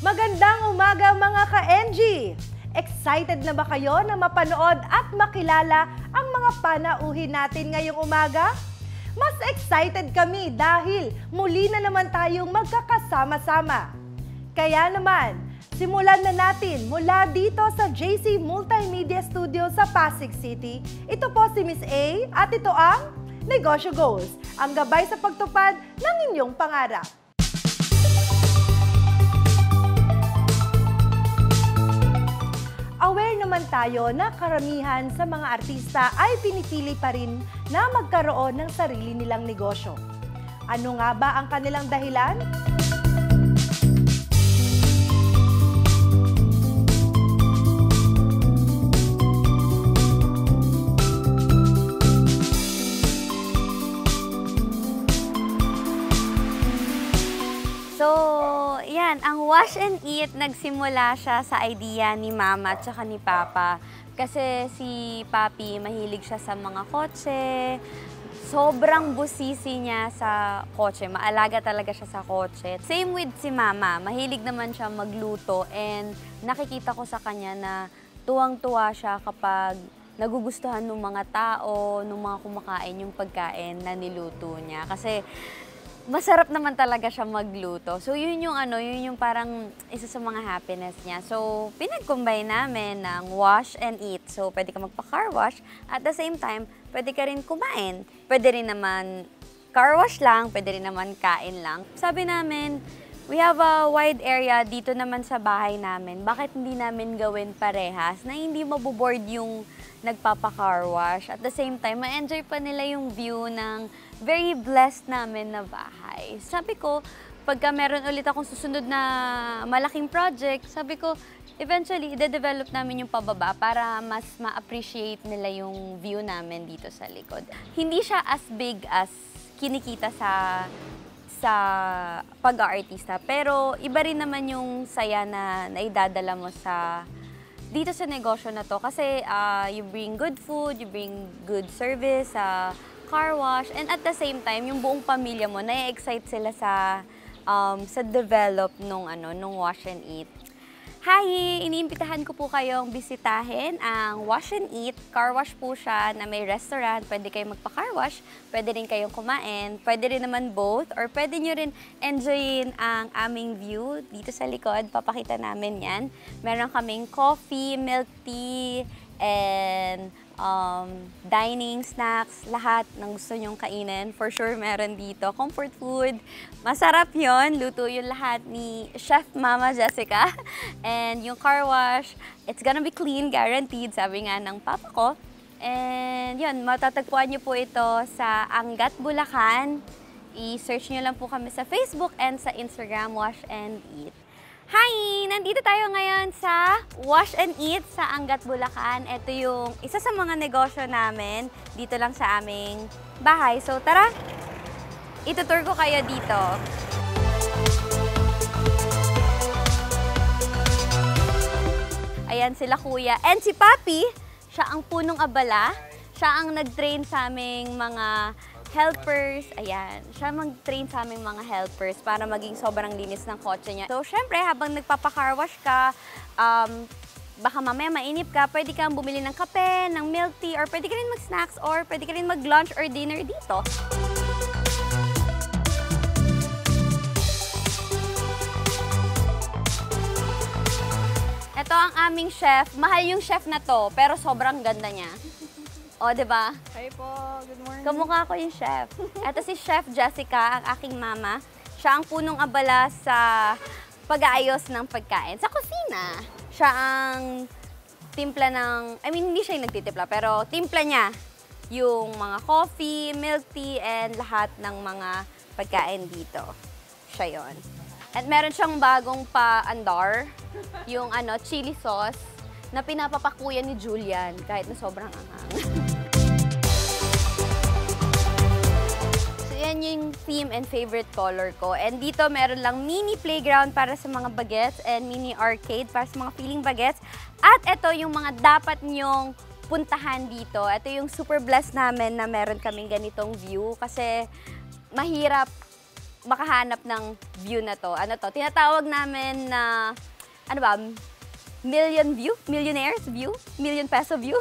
Magandang umaga mga ka-NG! Excited na ba kayo na mapanood at makilala ang mga panauhin natin ngayong umaga? Mas excited kami dahil muli na naman tayong magkakasama-sama. Kaya naman, simulan na natin mula dito sa JC Multimedia Studio sa Pasig City. Ito po si Miss A at ito ang Negosyo Goals, ang gabay sa pagtupad ng inyong pangarap. Aware naman tayo na karamihan sa mga artista ay pinipili pa rin na magkaroon ng sarili nilang negosyo. Ano nga ba ang kanilang dahilan? So, yan, ang Wash and Eat, nagsimula siya sa idea ni Mama at saka ni Papa. Kasi si Papi, mahilig siya sa mga kotse. Sobrang busisi niya sa kotse. Maalaga talaga siya sa kotse. Same with si Mama. Mahilig naman siya magluto. And nakikita ko sa kanya na tuwang-tuwa siya kapag nagugustuhan ng mga tao, ng mga kumakain yung pagkain na niluto niya. Kasi masarap naman talaga siya magluto. So, yun yung parang isa sa mga happiness niya. So, pinag-combine namin ng wash and eat. So, pwede ka magpa-car wash. At the same time, pwede ka rin kumain. Pwede rin naman car wash lang, pwede rin naman kain lang. Sabi namin, we have a wide area dito naman sa bahay namin. Bakit hindi namin gawin parehas na hindi maboboard yung nagpapa-car wash? At the same time, ma-enjoy pa nila yung view ng very blessed namin na bahay. Sabi ko, pagka meron ulit akong susunod na malaking project, sabi ko, eventually, i-develop namin yung pababa para mas ma-appreciate nila yung view namin dito sa likod. Hindi siya as big as kinikita sa pag-aartista, pero iba rin naman yung saya na naidadala mo dito sa negosyo na to. Kasi you bring good food, you bring good service, car wash, and at the same time, yung buong pamilya mo, na-excite sila sa develop nung Wash and Eat. Hi! Iniimbitahan ko po kayong bisitahin ang Wash and Eat. Car wash po siya na may restaurant. Pwede kayong magpa-car wash, pwede rin kayong kumain, pwede rin naman both, or pwede nyo rin enjoyin ang aming view dito sa likod. Papakita namin yan. Meron kaming coffee, milk tea, and dining, snacks, lahat ng gusto nyong kainin. For sure, meron dito. Comfort food. Masarap yon. Luto yung lahat ni Chef Mama Jessica. And yung car wash, it's gonna be clean, guaranteed, sabi nga ng papa ko. And yun, matatagpuan nyo po ito sa Angat, Bulacan. I-search nyo lang po kami sa Facebook and sa Instagram, Wash and Eat. Hi! Nandito tayo ngayon sa Wash and Eat sa Angat, Bulacan. Ito yung isa sa mga negosyo namin dito lang sa aming bahay. So tara, itutur ko kayo dito. Ayan sila kuya. And si Papi, siya ang punong abala. Siya ang nag-train sa aming mga helpers, ayan. Siya mag-train sa aming mga helpers para maging sobrang linis ng kotse niya. So, syempre, habang nagpapa-car wash ka, baka mamaya mainip ka, pwede kang bumili ng kape, ng milk tea, or pwede ka rin mag-snacks, or pwede ka rin mag-lunch or dinner dito. Ito ang aming chef. Mahal yung chef na to, pero sobrang ganda niya. O, diba? Hi po, good morning. Kamukha ko yung chef. Ito si Chef Jessica, ang aking mama. Siya ang punong abala sa pag-aayos ng pagkain sa kusina. Siya ang timpla ng, hindi siya yung nagtitimpla, pero timpla niya yung mga coffee, milk tea, and lahat ng mga pagkain dito. Siya yon. At meron siyang bagong pa-andar, yung chili sauce, na pinapapakuyan ni Julian kahit na sobrang anghang. So, yan yung theme and favorite color ko. And dito meron lang mini playground para sa mga bagets and mini arcade para sa mga feeling bagets. At ito yung mga dapat nyong puntahan dito. Ito yung super blessed namin na meron kaming ganitong view kasi mahirap makahanap ng view na to. Ano to? Tinatawag namin na, ano ba, million view? Millionaire's view? Million peso view?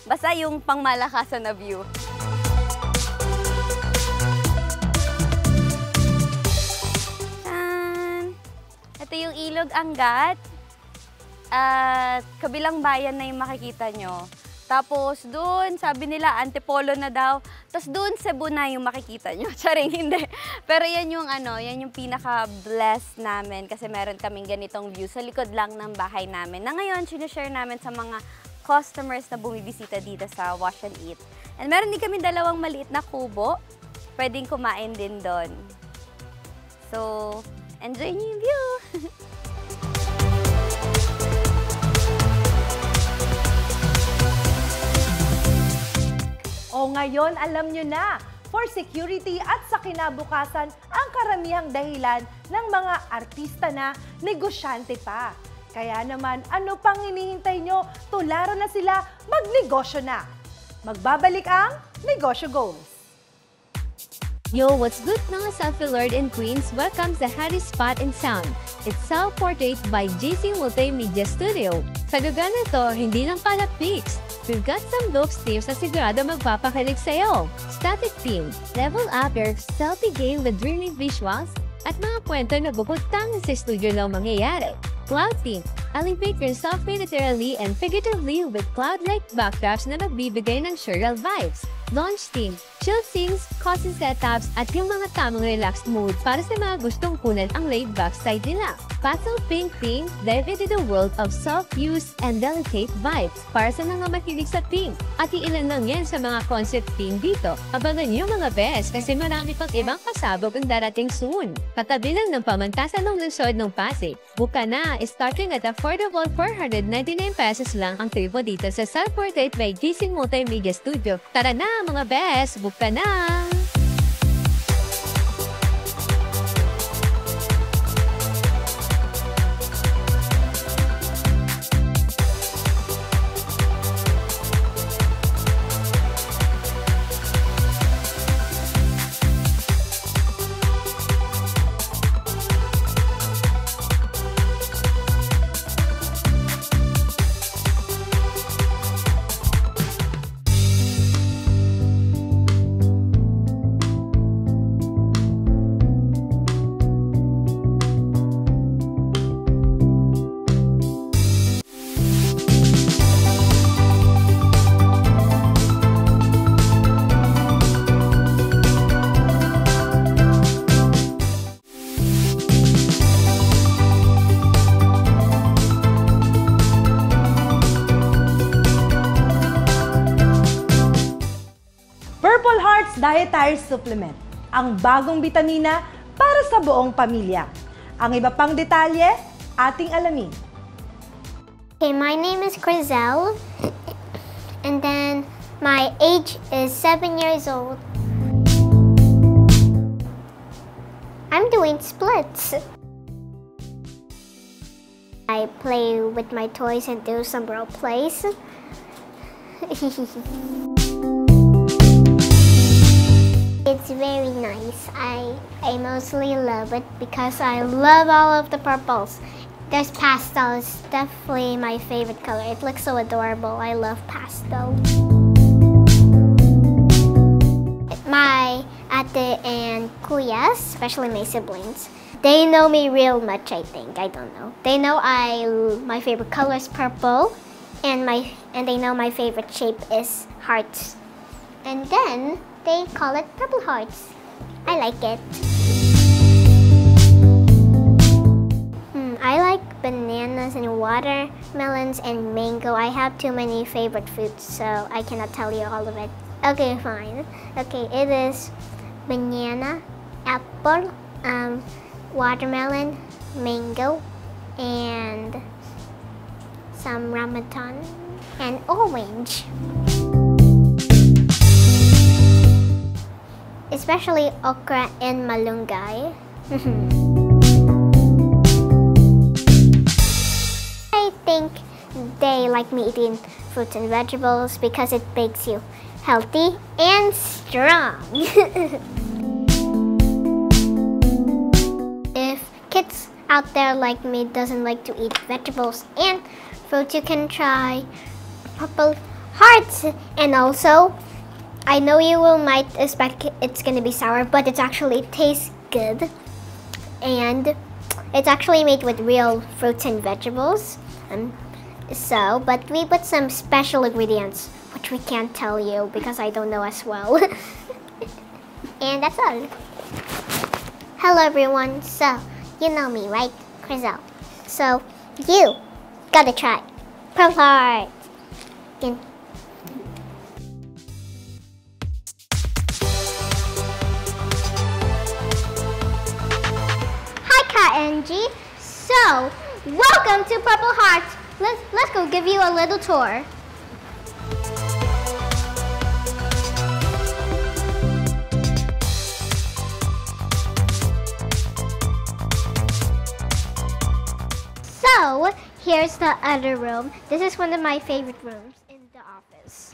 Basta yung pangmalakasan na view. Ito yung Ilog Angat. At kabilang bayan na yung makikita nyo. Tapos doon, sabi nila, Antipolo na daw. Tapos doon, Cebu na yung makikita nyo. Charing, hindi. Pero yan yung, yan yung pinaka-blessed namin kasi meron kaming ganitong view sa likod lang ng bahay namin. Na ngayon, sinishare namin sa mga customers na bumibisita dito sa Wash and Eat. And meron din kami dalawang maliit na kubo. Pwedeng kumain din doon. So, enjoy niyo yung view! O ngayon, alam nyo na, for security at sa kinabukasan ang karamihang dahilan ng mga artista na negosyante pa. Kaya naman, ano pang hinihintay nyo? Tularan na sila, magnegosyo na. Magbabalik ang Negosyo Goals. Yo, what's good mga Selfie Lord and Queens? Welcome sa Harry Spot and Sound. It's self-portrait by JC Multimedia Studio. Sa lugar na to, hindi lang pala pics. We've got some looks tips na sigurado magpapakilig sa'yo. Static theme, level up your selfie game with dreamy visuals, at mga kwento na bukod tangan sa studio lang mangyayari. Cloud theme, elevate your selfie literally and figuratively with cloud-like backdrops na nagbibigay ng surreal vibes. Launch theme, chill scenes, cozy setups, at yung mga tamang relaxed mood para sa mga gustong kunan ang laid-back side nila. Pastel pink theme, dive into the world of soft-use and delicate vibes para sa mga mahilig sa theme. At iilan lang yan sa mga concept theme dito. Abangan nyo mga best kasi marami pang ibang pasabog ang darating soon. Katabi lang ng pamantasan ng lungsod ng Pasig. Buka na, starting at affordable 499 pesos lang ang tribo dito sa Self-Portrait by JC Multimedia Studio. Tara na mga best, buka na! Purple Hearts Dietary Supplement, ang bagong bitamina para sa buong pamilya. Ang iba pang detalye, ating alamin. Okay, my name is Crizel, and then my age is 7 years old. I'm doing splits. I play with my toys and do some role plays. It's very nice. I mostly love it because I love all of the purples. There's pastel. It's definitely my favorite color. It looks so adorable. I love pastel. My ate and kuyas, especially my siblings, they know me real much, I think. I don't know. They know my favorite color is purple, and they know my favorite shape is hearts. And then they call it Purple Hearts. I like it. I like bananas and watermelons and mango. I have too many favorite fruits, so I cannot tell you all of it. Okay, fine. Okay, it is banana, apple, watermelon, mango, and some ramadan, and orange. Especially okra and malunggay. I think they like me eating fruits and vegetables because it makes you healthy and strong. kids out there like me doesn't like to eat vegetables and fruits, you can try Purple Hearts. And also, I know you might expect it's gonna be sour, but it actually tastes good. And it's actually made with real fruits and vegetables. But we put some special ingredients, which we can't tell you because I don't know as well. And that's all. Hello everyone. So, you know me, right? Crizel. So, you gotta try Purple Heart. Angie. So, welcome to Purple Hearts. Let's go give you a little tour. So, here's the other room. This is one of my favorite rooms in the office.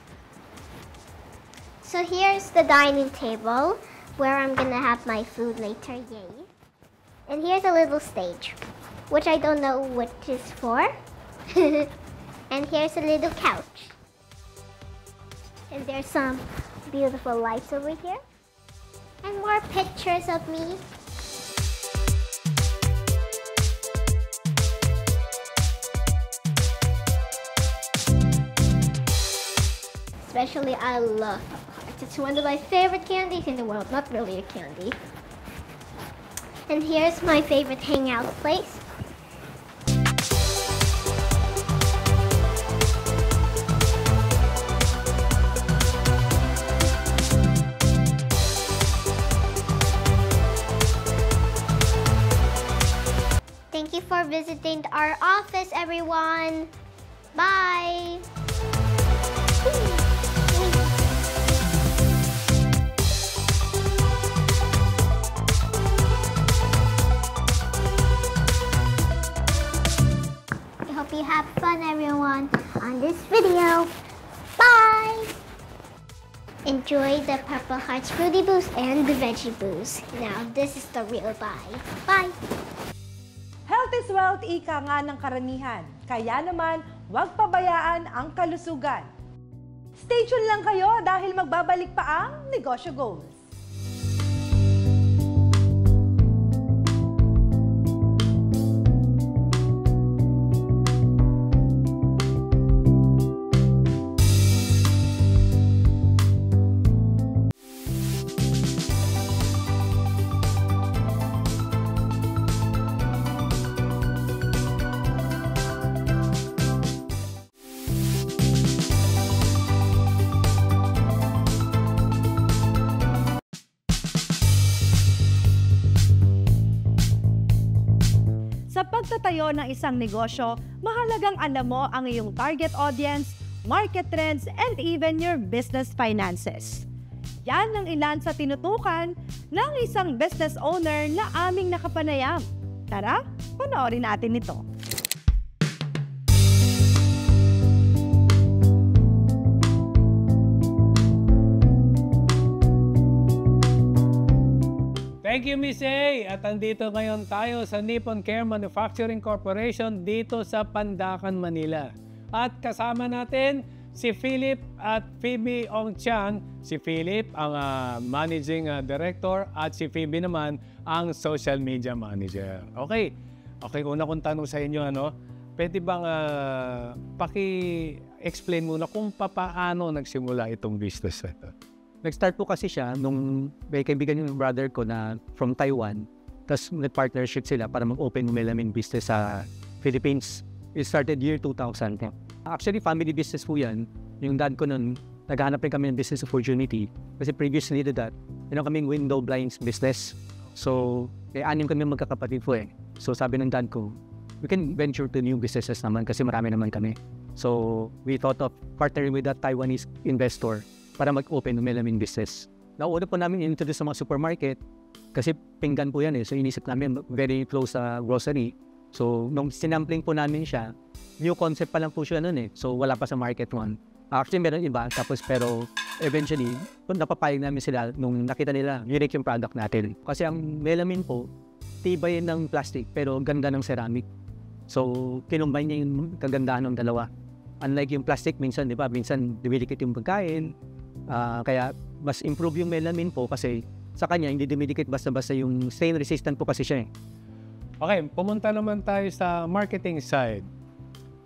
So here's the dining table where I'm gonna have my food later, yay. And here's a little stage, which I don't know what it's for. And here's a little couch. And there's some beautiful lights over here. And more pictures of me. Especially, I love Purple Hearts. It's one of my favorite candies in the world. Not really a candy. And here's my favorite hangout place. Thank you for visiting our office, everyone. Bye. Hope you have fun, everyone, on this video. Bye! Enjoy the Purple Hearts Fruity Boost and the Veggie Boost. Now, this is the real bye. Bye! Health is wealth, ika nga ng karamihan. Kaya naman, huwag pabayaan ang kalusugan. Stay tuned lang kayo dahil magbabalik pa ang Negosyo Goals. Sa pagtatayo ng isang negosyo, mahalagang alam mo ang iyong target audience, market trends, and even your business finances. Yan ang ilan sa tinutukan ng isang business owner na aming nakapanayam. Tara, panoorin natin ito. Thank you, Miss A. At andito ngayon tayo sa Nippon Care Manufacturing Corporation dito sa Pandacan, Manila. At kasama natin si Philip at Phoebe Ong-Chan. Si Philip ang Managing Director at si Phoebe naman ang Social Media Manager. Okay, una kong tanong sa inyo, pwede bang paki-explain muna kung paano nagsimula itong business na ito? Nag-start po kasi siya nung may kaibigan yung brother ko na from Taiwan. Tapos nag-partnership sila para mag-open ng melamine business sa Philippines. It started year 2000. Actually, family business po yan. Yung dad ko nun, naghahanap rin kami ng business opportunity. Kasi previously to that, kaming window blinds business. So, 6 kami magkakapatid po eh. So, sabi ng dad ko, we can venture to new businesses naman kasi marami naman kami. So, we thought of partnering with that Taiwanese investor para mag-open ng melamine business. Nauna po namin introduce sa mga supermarket kasi pinggan po yan eh. So inisip namin very close sa grocery. So nung sinampling po namin siya, new concept pa lang po siya nun eh. So wala pa sa market one. Actually meron iba, pero eventually napapayag namin sila nung nakita nila unique yung product natin. Kasi ang melamine po, tibay ng plastic pero ganda ng ceramic. So, kinumbine niya yung kagandahan ng dalawa. Unlike yung plastic, minsan, di ba, minsan dumidikit yung pagkain. Kaya, mas improve yung melamine po kasi sa kanya, hindi dumidikit basta-basta yung stain resistant po kasi siya eh. Okay, pumunta naman tayo sa marketing side.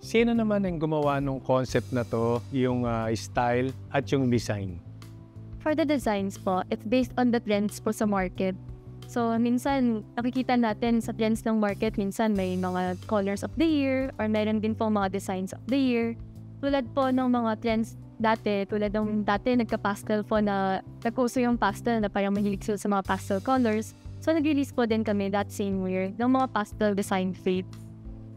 Sino naman ang gumawa ng concept na to, yung style at yung design? For the designs po, it's based on the trends po sa market. So, minsan, nakikita natin sa trends ng market, minsan may mga colors of the year or meron din po mga designs of the year. Tulad po ng mga trends dati, tulad ng dati nagka-pastel po na nag-uso yung pastel na parang mahilig sila sa mga pastel colors. So, nag-release po din kami that same year ng mga pastel design fades.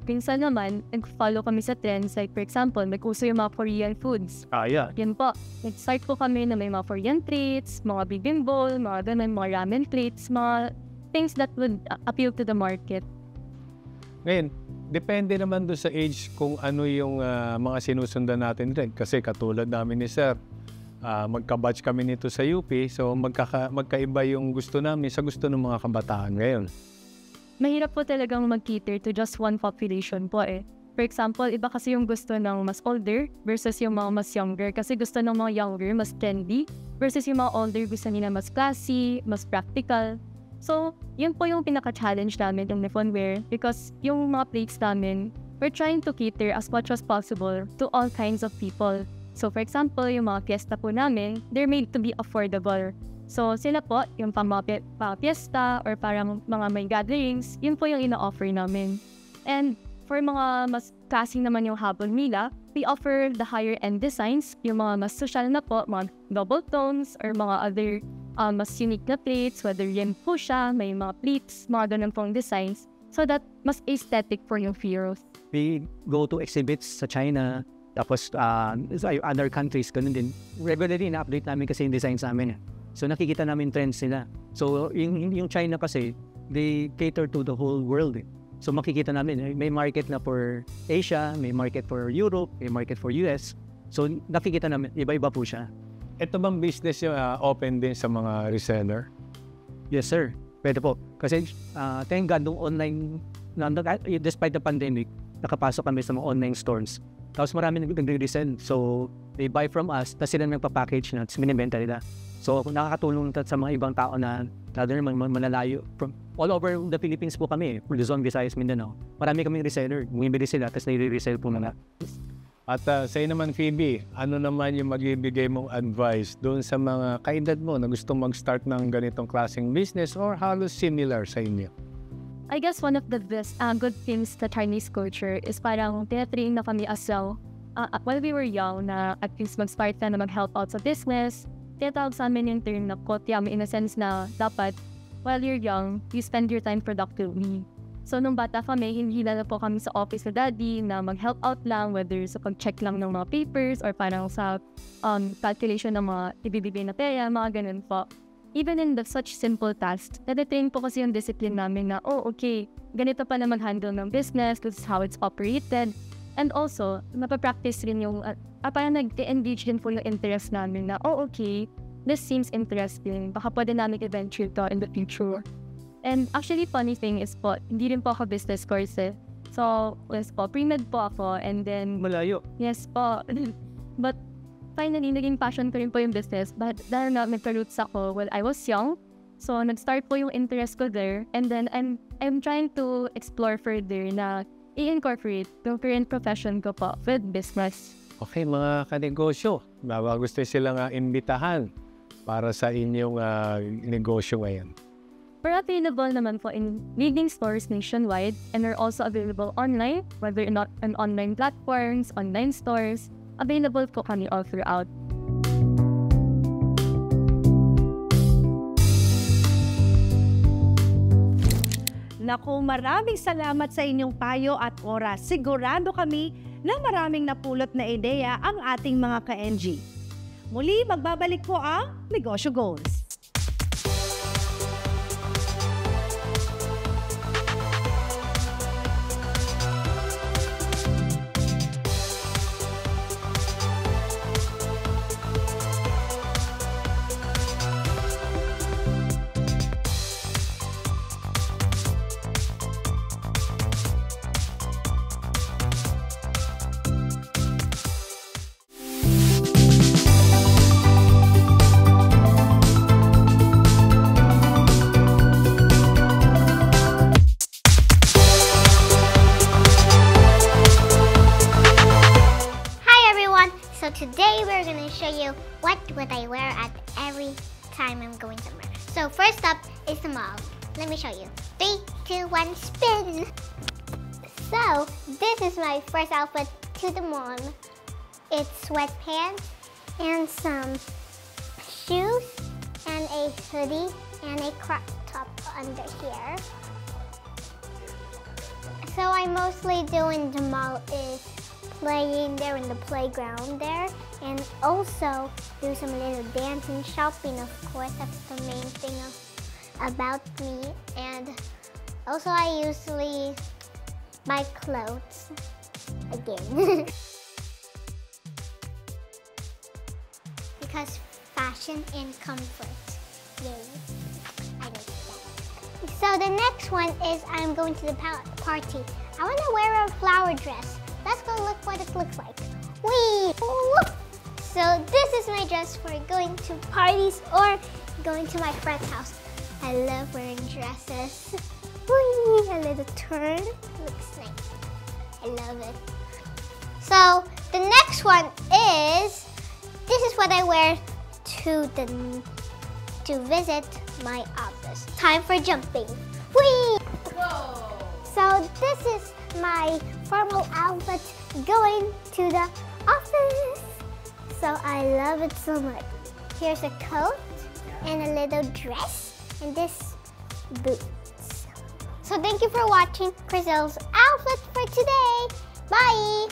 Minsan naman, nag-follow kami sa trends. Like, for example, nag-uso yung mga Korean foods. Yeah. Yan po. Nag-start po kami na may mga Korean plates, mga bibimbap, mga ganun, mga ramen plates, mga things that would appeal to the market. Ngayon, depende naman doon sa age kung ano yung mga sinusundan natin rin. Kasi katulad namin ni Sir, magka-batch kami nito sa UP, so magkaiba yung gusto namin sa gusto ng mga kabataan ngayon. Mahirap po talagang mag-cater to just one population po eh. For example, iba kasi yung gusto ng mas older versus yung mga mas younger. Kasi gusto ng mga younger mas trendy versus yung mga older gusto nila mas classy, mas practical. So, yun po yung pinaka-challenge namin ng Niponware because yung mga plates namin, we're trying to cater as much as possible to all kinds of people. So, for example, yung mga fiesta po namin, they're made to be affordable. So, sila po, yung mga fiesta or parang mga may gatherings, yun po yung ina-offer namin. And for mga mas classy naman yung habol nila, we offer the higher-end designs, yung mga mas social na po, mga double tones or mga other mas unique na plates, whether yan po siya, may mga pleats, mga ganun pong designs, so that mas aesthetic for yung heroes. We go to exhibits sa China, tapos other countries, ganun din. Regularly, na-update namin kasi yung designs namin. So, nakikita namin trends nila. So, yung China kasi, they cater to the whole world. So, makikita namin, may market na for Asia, may market for Europe, may market for US. So, nakikita namin, iba-iba po siya. Ito bang business yung open din sa mga reseller? Yes, sir. Pwede po. Kasi, thank God, nung online, despite the pandemic, nakapasok kami sa mga online stores. Tapos marami nagre-resell. So, they buy from us, tapos sila nagpa-package na, tapos minibenta nila. So, nakakatulong sa mga ibang tao na malalayo. From all over the Philippines po kami, Luzon, Visayas, Mindanao. Marami kaming reseller. Bumibili sila, tapos nire-resell po nila. At sa'yo naman, Phoebe, ano naman yung magbibigay mong advice doon sa mga kaedad mo na gustong mag-start ng ganitong klaseng business or halos similar sa inyo? I guess one of the best good things sa Chinese culture is parang tinatrain na kami as well. While we were young, na at least mag-start na mag-help out sa business, tinatawag sa amin yung term na kotyam in a sense na dapat while you're young, you spend your time productively. So, nung bata kami, hindi na po kami sa office na daddy na mag-help out lang, whether sa pag-check lang ng mga papers or parang sa calculation ng mga ibibigay na pera, mga ganun po. Even in such simple tasks, nadatrain po kasi yung discipline namin na, oh, okay, ganito pa na mag-handle ng business, this is how it's operated. And also, napapractice rin yung, parang nag-engage din po yung interest namin na, oh, okay, this seems interesting. Baka pwede namin i-venture to in the future. And actually, funny thing is po, hindi rin po ako business course eh. So, yes po, pre-med po ako and then... Malayo. Yes po. But finally, naging passion ko rin po yung business. But dahil na nagka-roots ako while I was young, so nag-start po yung interest ko there. And then I'm trying to explore further na i-incorporate yung current profession ko po with business. Okay, mga kanegosyo, baka gusto silang imbitahan para sa inyong negosyo ngayon. We're available naman po in leading stores nationwide and we're also available online, whether or not on online platforms, online stores. Available po kami all throughout. Naku, maraming salamat sa inyong payo at oras. Sigurado kami na maraming napulot na ideya ang ating mga ka-NG. Muli, magbabalik po ang Negosyo Goals. me show you. 3, 2, 1, spin! So, this is my first outfit to the mall. It's sweatpants and some shoes and a hoodie and a crop top under here. So I mostly do in the mall is playing there in the playground there, and also do some little dancing, shopping, of course. That's the main thing about me. And also I usually buy clothes again. Because fashion and comfort. Yay. I like that. So the next one is I'm going to the party. I want to wear a flower dress. Let's go look what it looks like. Whee! So this is my dress for going to parties or going to my friend's house. I love wearing dresses. Whee! A little turn. Looks nice. I love it. So the next one is, this is what I wear to visit my office. Time for jumping. Whee! Whoa! So this is my formal outfit going to the office. So I love it so much. Here's a coat and a little dress and this boots. So thank you for watching Crizel's outfit for today. Bye!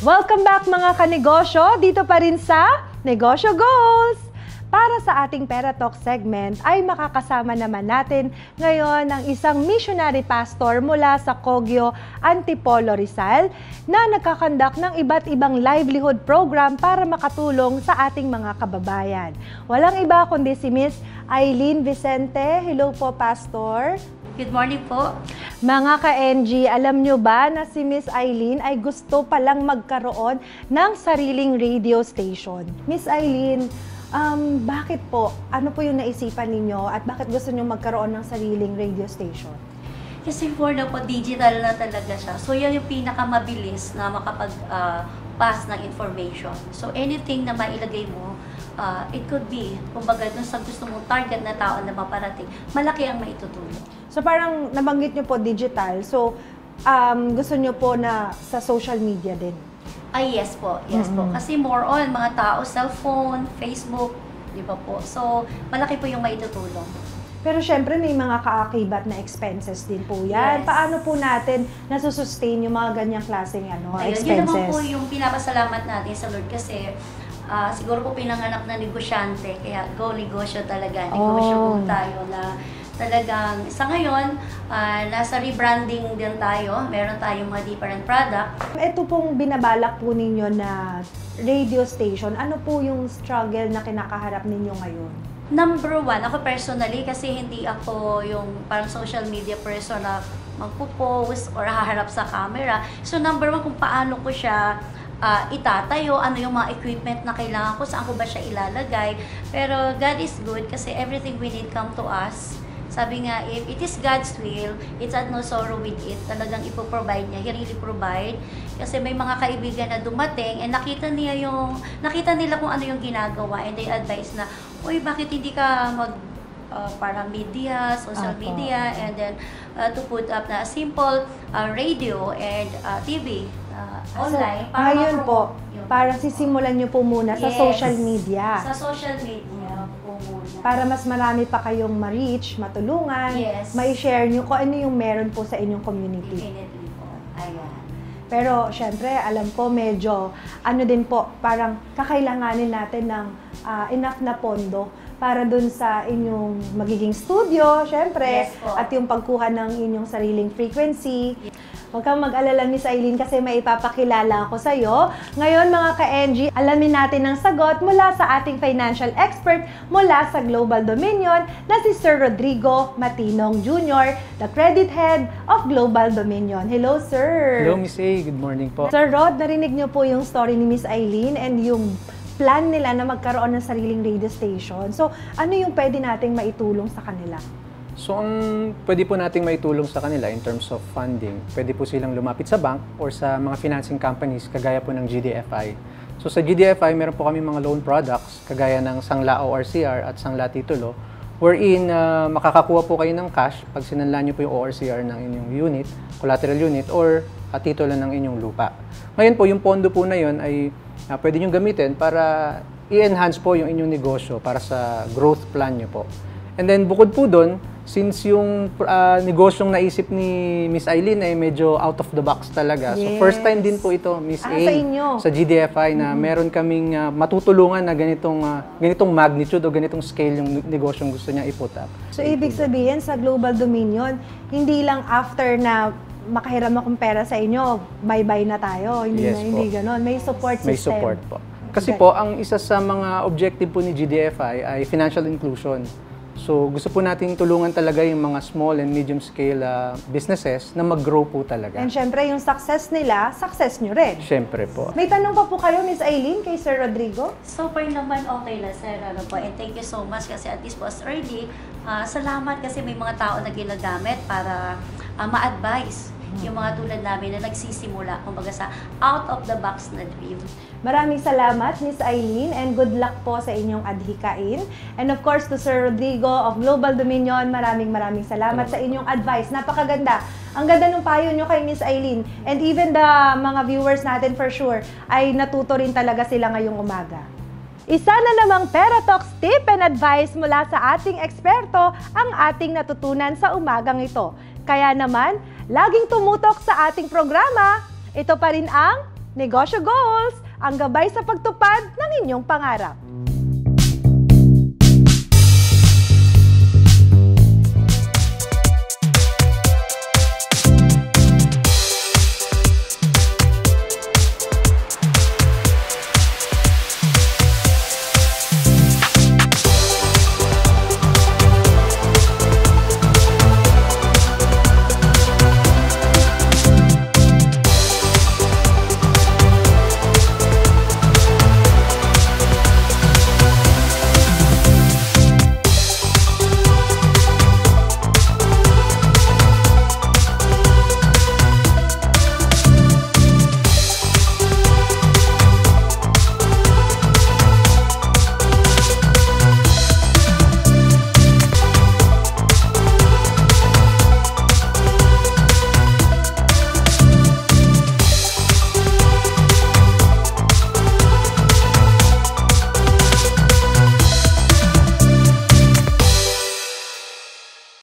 Welcome back mga kanegosyo, dito pa rin sa Negosyo Goals! Para sa ating Pera Talk segment ay makakasama naman natin ngayon ang isang missionary pastor mula sa Kogyo, Antipolo, Rizal na nagkakandak ng iba't ibang livelihood program para makatulong sa ating mga kababayan. Walang iba kundi si Miss Eileen Vicente. Hello po, Pastor. Good morning po. Mga ka-NG, alam nyo ba na si Miss Eileen ay gusto palang magkaroon ng sariling radio station? Miss Eileen, bakit po? Ano po yung naisipan ninyo at bakit gusto nyo magkaroon ng sariling radio station? Kasi for na po, digital na talaga siya. So, yan yung pinakamabilis na makapag-pass ng information. So, anything na mailagay mo, it could be, kumbaga, dun sa gusto mong target na tao na maparating, malaki ang maitutulong. So, parang nabanggit nyo po digital. So, gusto nyo po na sa social media din? Ay, yes po. Yes po. Kasi more on, mga tao, cellphone, Facebook, di ba po? So, malaki po yung maitutulong. Pero syempre may mga kaakibat na expenses din po yan. Yes. Paano po natin nasusustain yung mga ganyang klaseng expenses? Yun naman po yung pinapasalamat natin sa Lord kasi siguro po pinanganak na negosyante, kaya go negosyo talaga. Negosyo po tayo na talagang sa ngayon, nasa rebranding din tayo. Meron tayong mga different product. Ito pong binabalak po ninyo na radio station, ano po yung struggle na kinakaharap ninyo ngayon? Number one, ako personally, kasi hindi ako yung parang social media person na magpo-post or haharap sa camera. So number one, kung paano ko siya itatayo, ano yung mga equipment na kailangan ko, saan ko ba siya ilalagay. Pero God is good kasi everything we need come to us. Sabi nga, if it is God's will, it's at no sorrow with it. Talagang ipoprovide niya. He really provide. Kasi may mga kaibigan na dumating and nakita nila kung ano yung ginagawa and they advise na, uy, bakit hindi ka parang media, social media, and then to put up na simple radio and TV online. Para ngayon po, parang sisimulan nyo po muna sa social media. Sa social media po muna. Para mas marami pa kayong ma-reach, matulungan, ma-share nyo kung ano yung meron po sa inyong community. Definitely po. Ayan. Pero syempre, alam ko medyo, ano din po, parang kakailanganin natin ng enough na pondo para dun sa inyong magiging studio, syempre, at yung pagkuha ng inyong sariling frequency. Huwag kang mag-alala, Miss Eileen, kasi may ipapakilala ako sa'yo. Ngayon, mga ka-NG, alamin natin ang sagot mula sa ating financial expert mula sa Global Dominion na si Sir Rodrigo Matinong Jr., the Credit Head of Global Dominion. Hello, Sir! Hello, Miss A. Good morning po. Sir Rod, narinig niyo po yung story ni Miss Eileen and yung plan nila na magkaroon ng sariling radio station. So, ano yung pwede nating maitulong sa kanila? So, ang pwede po nating maitulong sa kanila in terms of funding, pwede po silang lumapit sa bank or sa mga financing companies kagaya po ng GDFI. So sa GDFI, meron po kami mga loan products, kagaya ng Sangla ORCR at Sangla Titulo, wherein makakakuha po kayo ng cash pag sinanla niyo po yung ORCR ng inyong unit, collateral unit, or titulo ng inyong lupa. Ngayon po, yung pondo po na yun ay pwede nyo gamitin para i-enhance po yung inyong negosyo para sa growth plan nyo po. And then bukod po doon, since yung negosyong naisip ni Miss Eileen ay medyo out of the box talaga. So first time din po ito, Miss A, sa inyo. sa GDFI na meron kaming matutulungan na ganitong magnitude o ganitong scale yung negosyong gusto niya i-put up. So, ibig sabihin, sa Global Dominion, hindi lang after na makahiram akong pera sa inyo, bye-bye na tayo. Hindi Yes na, hindi po. ganon. May support system. May support po. Kasi po, ang isa sa mga objective po ni GDFI ay financial inclusion. So, gusto po natin tulungan talaga yung mga small and medium scale businesses na mag-grow po talaga. And syempre, yung success nila, success nyo rin. Syempre po. May tanong pa po kayo, Miss Eileen, kay Sir Rodrigo? So far naman okay lang, sir. Ano po, and thank you so much kasi at least po as early, salamat kasi may mga tao na ginagamit para ma-advise yung mga tulad namin na nagsisimula, kumbaga sa out-of-the-box na dream. Maraming salamat, Miss Eileen, and good luck po sa inyong adhikain. And of course, to Sir Rodrigo of Global Dominion, maraming salamat sa inyong advice. Napakaganda. Ang ganda ng payo nyo kay Miss Eileen. And even the mga viewers natin for sure, ay natuto rin talaga sila ngayong umaga. Isa na namang Pera Talks tip and advice mula sa ating eksperto ang ating natutunan sa umagang ito. Kaya naman, laging tumutok sa ating programa. Ito pa rin ang Negosyo Goals, ang gabay sa pagtupad ng inyong pangarap.